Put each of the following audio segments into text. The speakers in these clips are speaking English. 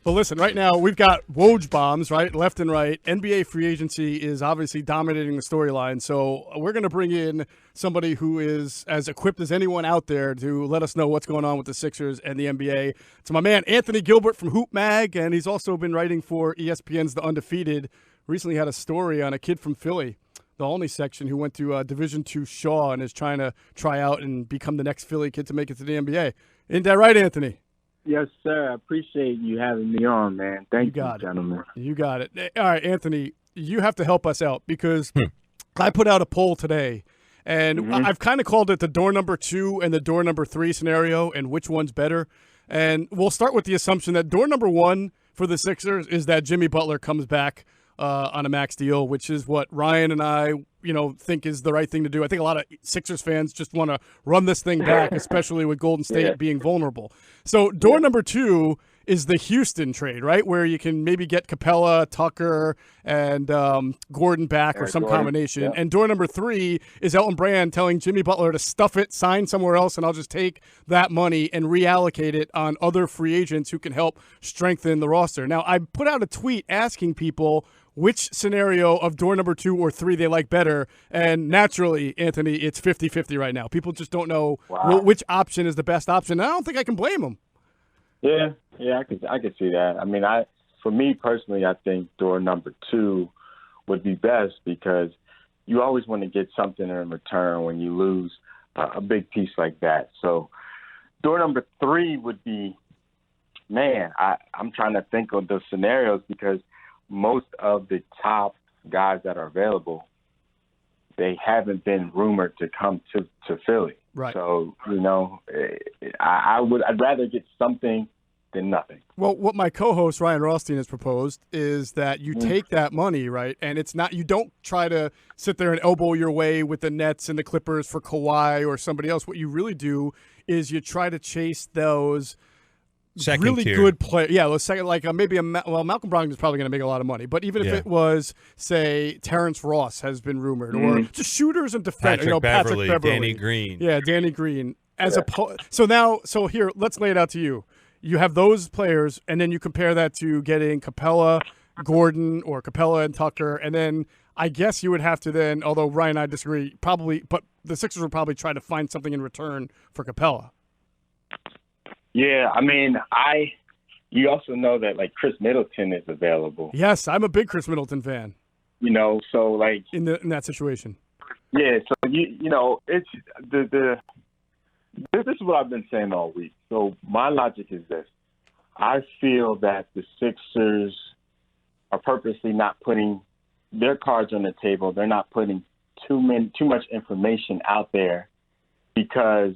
But listen, right now we've got Woj bombs, right, left and right. NBA free agency is obviously dominating the storyline. So we're going to bring in somebody who is as equipped as anyone out there to let us know what's going on with the Sixers and the NBA. It's my man Anthony Gilbert from Hoop Mag, and he's also been writing for ESPN's The Undefeated. Recently had a story on a kid from Philly, the Olney section, who went to Division II Shaw and is trying to try out and become the next Philly kid to make it to the NBA. Isn't that right, Anthony? Yes, sir. I appreciate you having me on, man. Thank you, gentlemen. You got it. All right, Anthony, you have to help us out because I put out a poll today, and I've kind of called it the door number 2 and the door number 3 scenario, and which one's better. And we'll start with the assumption that door number 1 for the Sixers is that Jimy Butler comes back on a max deal, which is what Ryan and I, think is the right thing to do. I think a lot of Sixers fans just want to run this thing back, especially with Golden State being vulnerable. So door number 2 is the Houston trade, right, where you can maybe get Capella, Tucker, and Gordon back or some combination. Yeah. And door number 3 is Elton Brand telling Jimy Butler to stuff it, sign somewhere else, and I'll just take that money and reallocate it on other free agents who can help strengthen the roster. Now, I put out a tweet asking people which scenario of door number 2 or 3 they like better. And naturally, Anthony, it's 50-50 right now. People just don't know which option is the best option. And I don't think I can blame them. Yeah, I could see that. I mean, for me personally, I think door number 2 would be best because you always want to get something in return when you lose a big piece like that. So door number 3 would be, I'm trying to think of the scenarios because most of the top guys that are available, they haven't been rumored to come to Philly. Right. So, I'd rather get something than nothing. Well, what my co-host Ryan Rothstein has proposed is that you take that money, right, and you don't try to sit there and elbow your way with the Nets and the Clippers for Kawhi or somebody else. What you really do is you try to chase those second really tier. Good player. Yeah, those second, like Malcolm Brogdon is probably going to make a lot of money. But even if it was, say, Terrence Ross has been rumored, or just shooters and defenders, Patrick Beverley, Danny Green. Yeah, Danny Green. So here, let's lay it out to you. You have those players, and then you compare that to getting Capella, Gordon, or Capella and Tucker, and then I guess you would have to then, although Ryan and I disagree, probably, but the Sixers would probably try to find something in return for Capella. Yeah, I mean, you also know that, like, Chris Middleton is available. Yes, I'm a big Chris Middleton fan. So, like... In that situation. Yeah, so, it's this is what I've been saying all week. So my logic is this. I feel that the Sixers are purposely not putting their cards on the table. They're not putting too much information out there because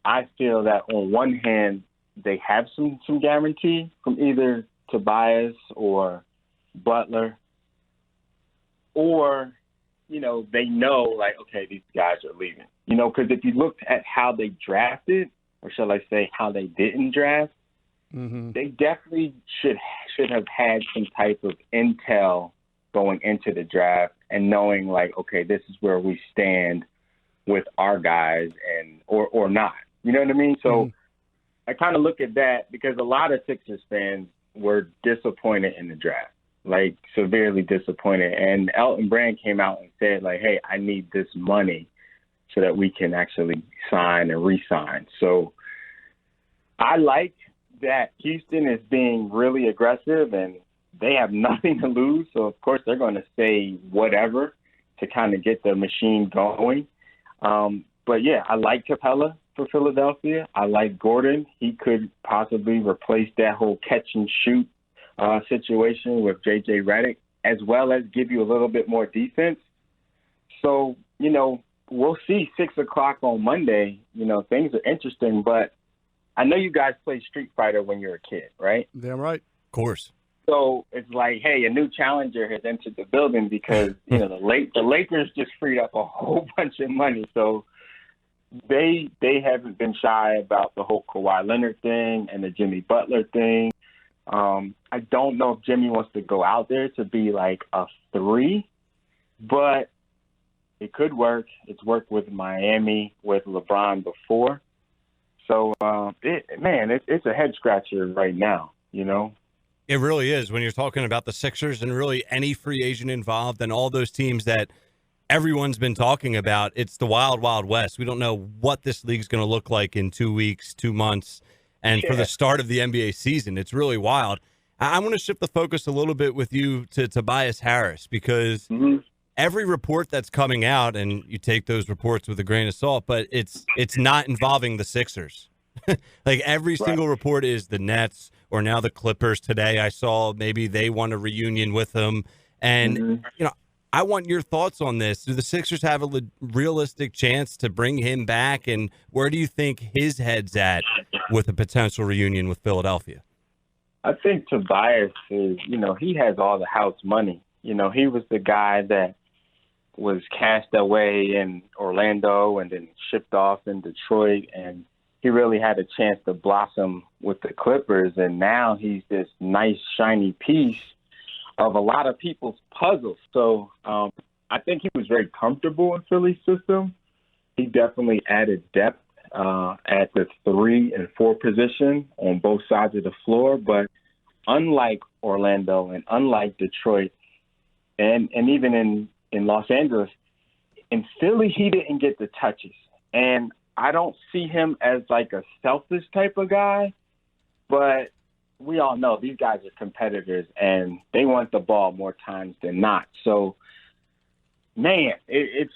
I feel that on one hand, they have some guarantee from either Tobias or Butler, or, they know, like, okay, these guys are leaving. Because if you looked at how they drafted, or shall I say how they didn't draft, they definitely should have had some type of intel going into the draft and knowing, like, okay, this is where we stand with our guys or not. You know what I mean? So I kind of look at that because a lot of Sixers fans were disappointed in the draft, like severely disappointed. And Elton Brand came out and said, like, hey, I need this money so that we can actually sign and re-sign. So I like that Houston is being really aggressive and they have nothing to lose. So, of course, they're going to say whatever to kind of get the machine going. But, yeah, I like Capella for Philadelphia. I like Gordon. He could possibly replace that whole catch-and-shoot situation with J.J. Redick, as well as give you a little bit more defense. So, we'll see 6 o'clock on Monday. Things are interesting, but I know you guys played Street Fighter when you were a kid, right? Damn right. Of course. So it's like, hey, a new challenger has entered the building because, the Lakers just freed up a whole bunch of money. So they haven't been shy about the whole Kawhi Leonard thing and the Jimy Butler thing. I don't know if Jimmy wants to go out there to be like a 3, but it could work. It's worked with Miami, with LeBron before. So, it's a head scratcher right now, It really is when you're talking about the Sixers and really any free agent involved and all those teams that everyone's been talking about. It's the wild, wild west. We don't know what this league's going to look like in 2 weeks, 2 months. And for the start of the NBA season, it's really wild. I want to shift the focus a little bit with you to Tobias Harris because every report that's coming out, and you take those reports with a grain of salt, but it's not involving the Sixers. Like every single report is the Nets or now the Clippers. Today I saw maybe they want a reunion with him. And, I want your thoughts on this. Do the Sixers have a realistic chance to bring him back? And where do you think his head's at with a potential reunion with Philadelphia? I think Tobias is, he has all the house money. He was the guy that was cast away in Orlando and then shipped off in Detroit. And he really had a chance to blossom with the Clippers. And now he's this nice, shiny piece of a lot of people's puzzles. So I think he was very comfortable in Philly's system. He definitely added depth at the 3 and 4 position on both sides of the floor. But unlike Orlando and unlike Detroit and even in Los Angeles, in Philly, he didn't get the touches. And I don't see him as like a selfish type of guy, but we all know these guys are competitors and they want the ball more times than not. So, man, it's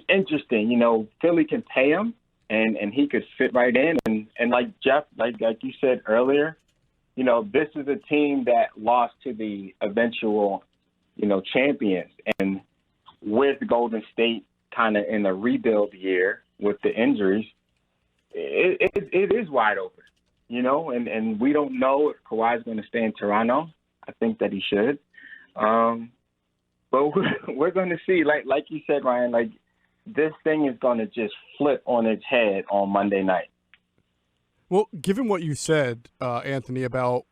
interesting. Philly can pay him and he could fit right in. And like Geoff, like you said earlier, this is a team that lost to the eventual, champions. And with Golden State kind of in a rebuild year with the injuries, it is wide open. And we don't know if Kawhi's going to stay in Toronto. I think that he should. But we're going to see. Like you said, Ryan, like this thing is going to just flip on its head on Monday night. Well, given what you said, Anthony, about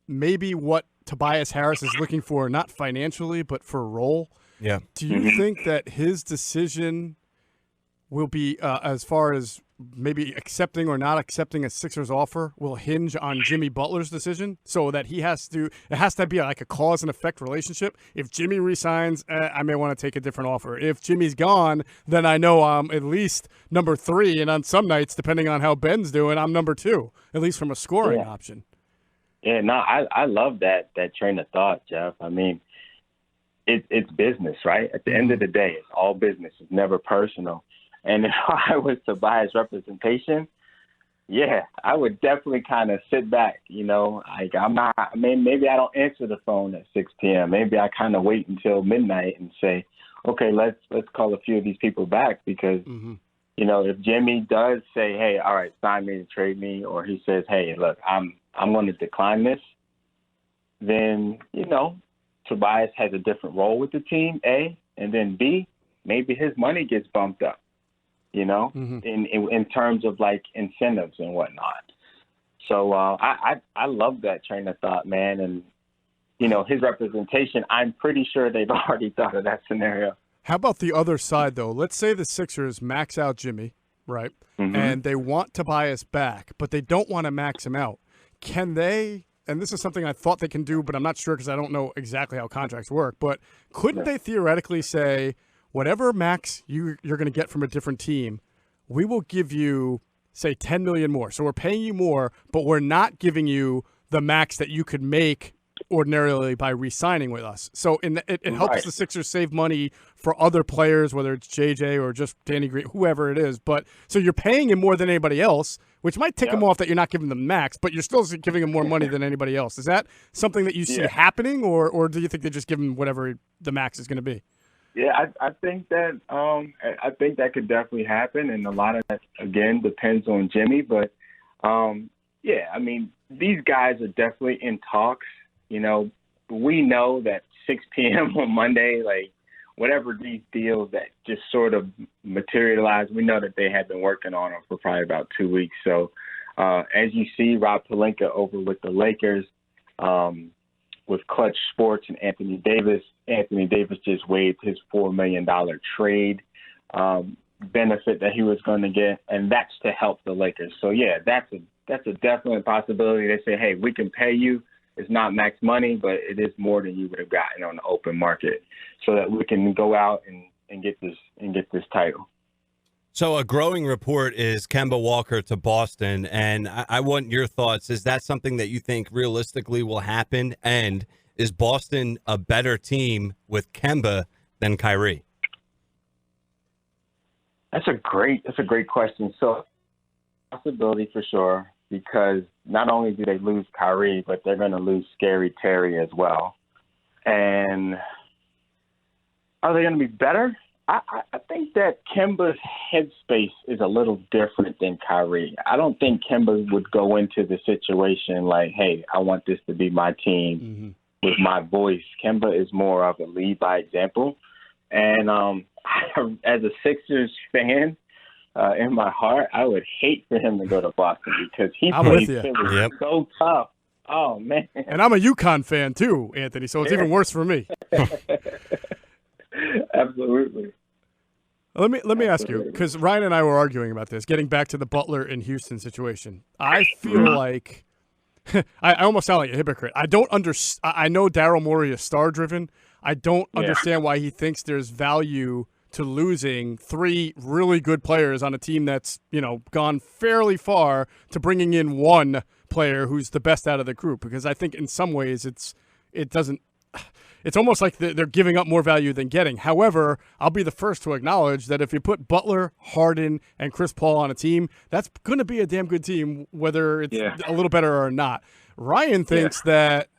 maybe what Tobias Harris is looking for, not financially, but for a role, do you think that his decision will be, as far as maybe accepting or not accepting a Sixers offer, will hinge on Jimy Butler's decision, so that it has to be like a cause and effect relationship? If Jimmy resigns, I may want to take a different offer. If Jimmy's gone, then I know I'm at least number 3, and on some nights, depending on how Ben's doing, I'm number 2, at least from a scoring option. Yeah, no, I love that train of thought, Geoff. I mean, it's business, right? At the end of the day, it's all business. It's never personal. And if I was Tobias' representation, I would definitely kind of sit back, like maybe I don't answer the phone at 6 p.m. Maybe I kind of wait until midnight and say, okay, let's call a few of these people back because, if Jimmy does say, hey, all right, sign me and trade me, or he says, hey, look, I'm going to decline this, then, Tobias has a different role with the team, A, and then B, maybe his money gets bumped up. In terms of like incentives and whatnot. So I love that train of thought, man. And, his representation, I'm pretty sure they've already thought of that scenario. How about the other side, though? Let's say the Sixers max out Jimmy, right? And they want Tobias back, but they don't want to max him out. Can they, and this is something I thought they can do, but I'm not sure because I don't know exactly how contracts work, but couldn't they theoretically say, whatever max you're going to get from a different team, we will give you, say, $10 million more. So we're paying you more, but we're not giving you the max that you could make ordinarily by re-signing with us. So it helps the Sixers save money for other players, whether it's JJ or just Danny Green, whoever it is. But so you're paying him more than anybody else, which might tick him off that you're not giving them max, but you're still giving him more money than anybody else. Is that something that you see happening, or do you think they just give him whatever the max is going to be? Yeah, I think that could definitely happen, and a lot of that again depends on Jimmy. But I mean, these guys are definitely in talks. We know that 6 p.m. on Monday, like whatever these deals that just sort of materialize, we know that they had been working on them for probably about 2 weeks. So as you see, Rob Pelinka over with the Lakers. With Clutch Sports and Anthony Davis. Anthony Davis just waived his $4 million trade benefit that he was going to get, and that's to help the Lakers. So, that's a definite possibility. They say, hey, we can pay you It's not max money, but it is more than you would have gotten on the open market, so that we can go out and get this title. So a growing report is Kemba Walker to Boston, and I want your thoughts. Is that something that you think realistically will happen? And is Boston a better team with Kemba than Kyrie? That's a great question. So possibility for sure, because not only do they lose Kyrie, but they're going to lose Scary Terry as well. And are they going to be better? I think that Kemba's headspace is a little different than Kyrie. I don't think Kemba would go into the situation like, hey, I want this to be my team with my voice. Kemba is more of a lead by example. And as a Sixers fan, in my heart, I would hate for him to go to Boston because he plays Philly so tough. Oh, man. And I'm a UConn fan too, Anthony, so it's even worse for me. Absolutely. Let me ask you, because Ryan and I were arguing about this, getting back to the Butler and Houston situation. I feel like I almost sound like a hypocrite. I don't I know Daryl Morey is star-driven. I don't understand why he thinks there's value to losing 3 really good players on a team that's, gone fairly far to bringing in one player who's the best out of the group. Because I think in some ways it's almost like they're giving up more value than getting. However, I'll be the first to acknowledge that if you put Butler, Harden, and Chris Paul on a team, that's going to be a damn good team, whether it's a little better or not. Ryan thinks that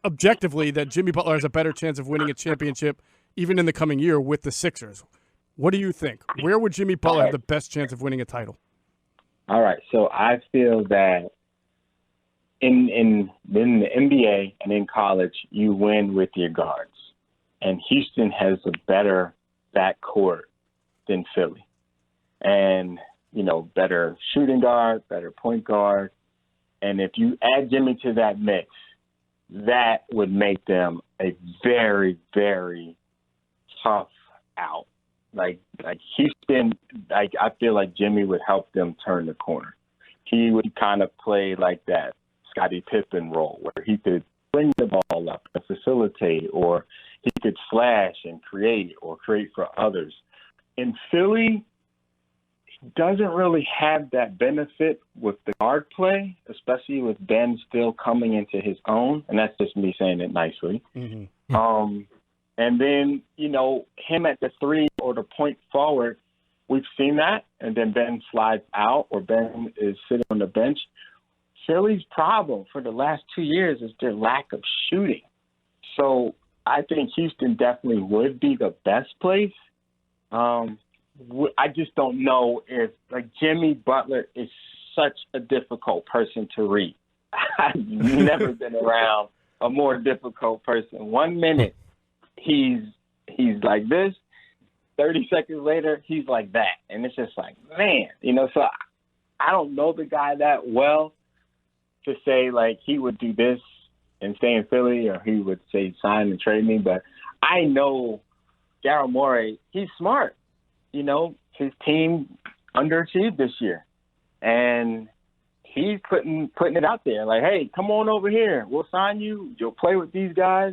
objectively that Jimmy Butler has a better chance of winning a championship even in the coming year with the Sixers. What do you think? Where would Jimmy Butler have the best chance of winning a title? All right, so I feel that in the NBA and in college, you win with your guards. And Houston has a better backcourt than Philly. And, better shooting guard, better point guard. And if you add Jimmy to that mix, that would make them a very, very tough out. Like Houston, I feel like Jimmy would help them turn the corner. He would kind of play like that Scottie Pippen role, where he could bring the ball up and facilitate, or he could slash and create or create for others. In Philly, he doesn't really have that benefit with the guard play, especially with Ben still coming into his own, and that's just me saying it nicely. And then, him at the 3 or the point forward, we've seen that, and then Ben slides out or Ben is sitting on the bench. Philly's problem for the last 2 years is their lack of shooting. So I think Houston definitely would be the best place. I just don't know if, Jimmy Butler is such a difficult person to read. I've never been around a more difficult person. 1 minute, he's like this. 30 seconds later, he's like that. And it's just like, man, so I don't know the guy that well to say, he would do this and stay in Philly, or he would say sign and trade me. But I know Daryl Morey, he's smart. His team underachieved this year. And he's putting it out there. Like, hey, come on over here. We'll sign you. You'll play with these guys.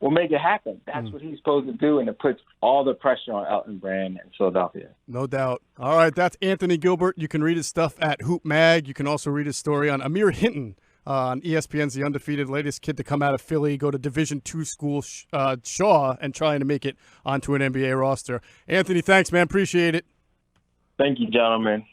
We'll make it happen. That's what he's supposed to do, and it puts all the pressure on Elton Brand and Philadelphia. No doubt. All right, that's Anthony Gilbert. You can read his stuff at Hoop Mag. You can also read his story on Amir Hinton on ESPN's The Undefeated, latest kid to come out of Philly, go to Division II school, Shaw, and trying to make it onto an NBA roster. Anthony, thanks, man. Appreciate it. Thank you, gentlemen.